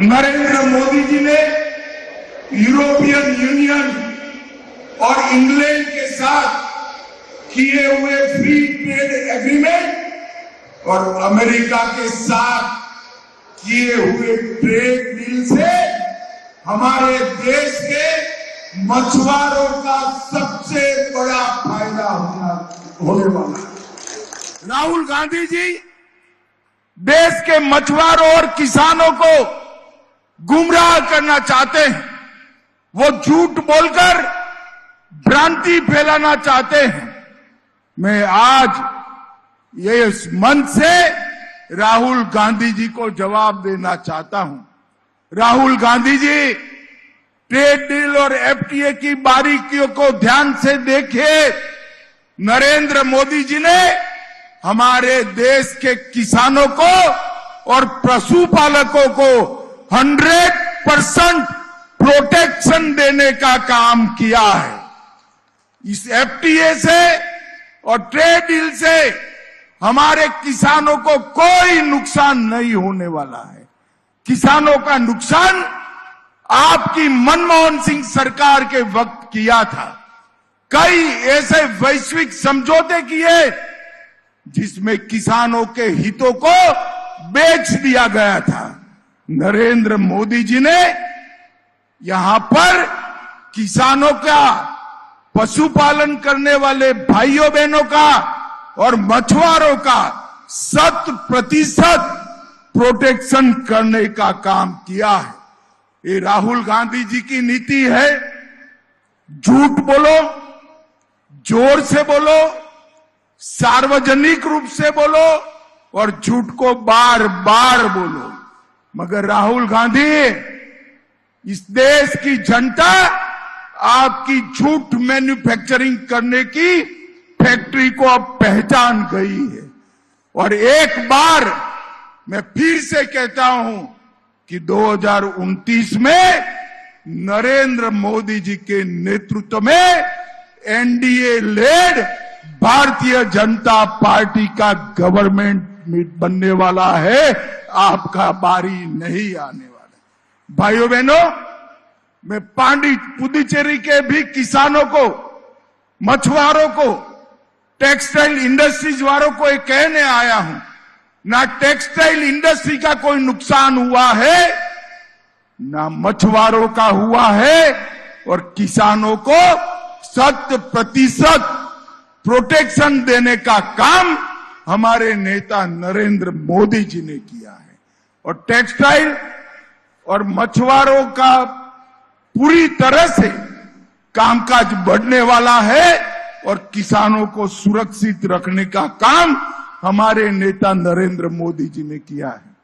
नरेंद्र मोदी जी ने European union और England के साथ किए हुए फ्री ट्रेड एग्रीमेंट और अमेरिका के साथ किए हुए ट्रेड डील से हमारे देश के मछुआरों का सबसे बड़ा फायदा होने वाला है। राहुल गांधी जी देश के मछुआरों और किसानों को गुमराह करना चाहते हैं। वो झूठ बोलकर भ्रांति फैलाना चाहते हैं। मैं आज ये इस मंच से राहुल गांधी जी को जवाब देना चाहता हूं। राहुल गांधी जी, ट्रेड डील और एफटीए की बारीकियों को ध्यान से देखिए। नरेंद्र मोदी जी ने हमारे देश के किसानों को और पशुपालकों को 100% प्रोटेक्शन देने का काम किया है। इस एफटीए से और ट्रेड डील से हमारे किसानों को कोई नुकसान नहीं होने वाला है। किसानों का नुकसान आपकी मनमोहन सिंह सरकार के वक्त किया था। कई ऐसे वैश्विक समझौते किए जिसमें किसानों के हितों को बेच दिया गया था। नरेंद्र मोदी जी ने यहां पर किसानों का, पशुपालन करने वाले भाइयों बहनों का और मछुआरों का 100% प्रोटेक्शन करने का काम किया है। ये राहुल गांधी जी की नीति है। झूठ बोलो, जोर से बोलो, सार्वजनिक रूप से बोलो और झूठ को बार बार बोलो, मगर राहुल गांधी, इस देश की जनता आपकी झूठ मैन्युफैक्चरिंग करने की फैक्ट्री को अब पहचान गई है। और एक बार मैं फिर से कहता हूं कि 2029 में नरेंद्र मोदी जी के नेतृत्व में NDA lead Bharatiya Janata party का गवर्नमेंट बनने वाला है। आपका बारी नहीं आने वाला। भाइयों बहनों, मैं पुडुचेरी के भी किसानों को, मछुआरों को, टेक्सटाइल इंडस्ट्रीज वालों को एक कहने आया हूं, ना टेक्सटाइल इंडस्ट्री का कोई नुकसान हुआ है, ना मछुआरों का हुआ है, और किसानों को 100% प्रोटेक्शन देने का काम हमारे नेता नरेंद्र मोदी जी ने किया है। और टेक्सटाइल और मछुआरों का पूरी तरह से कामकाज बढ़ने वाला है और किसानों को सुरक्षित रखने का काम हमारे नेता नरेंद्र मोदी जी ने किया है।